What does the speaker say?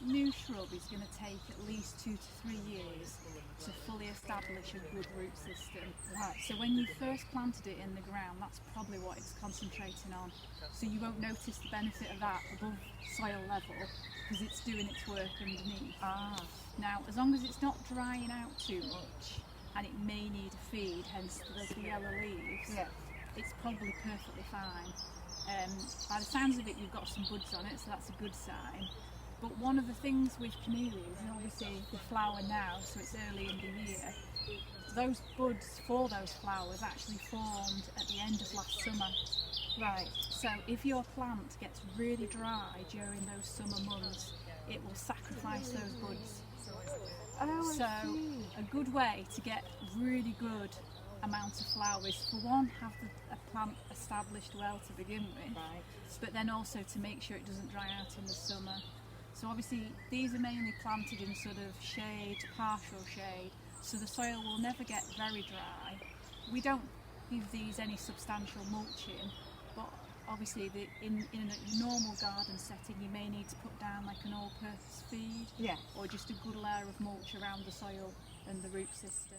new shrub is going to take at least 2 to 3 years to fully establish a good root system. Right. So when you first planted it in the ground, that's probably what it's concentrating on. So you won't notice the benefit of that above soil level because it's doing its work underneath. Now, as long as it's not drying out too much, and it may need a feed, hence the yellow leaves, it's probably perfectly fine. By the sounds of it, you've got some buds on it, so that's a good sign. But one of the things with camellias, and obviously the flower now, so it's early in the year, those buds for those flowers actually formed at the end of last summer. Right. So if your plant gets really dry during those summer months, it will sacrifice those buds. Oh, So I see. a good way to get really good amount of flowers, for one, have a plant established well to begin with, Right. but then also to make sure it doesn't dry out in the summer. So obviously these are mainly planted in sort of shade, partial shade, so the soil will never get very dry. We don't give these any substantial mulching, but obviously in a normal garden setting you may need to put down like an all-purpose feed, Yeah. or just a good layer of mulch around the soil and the root system.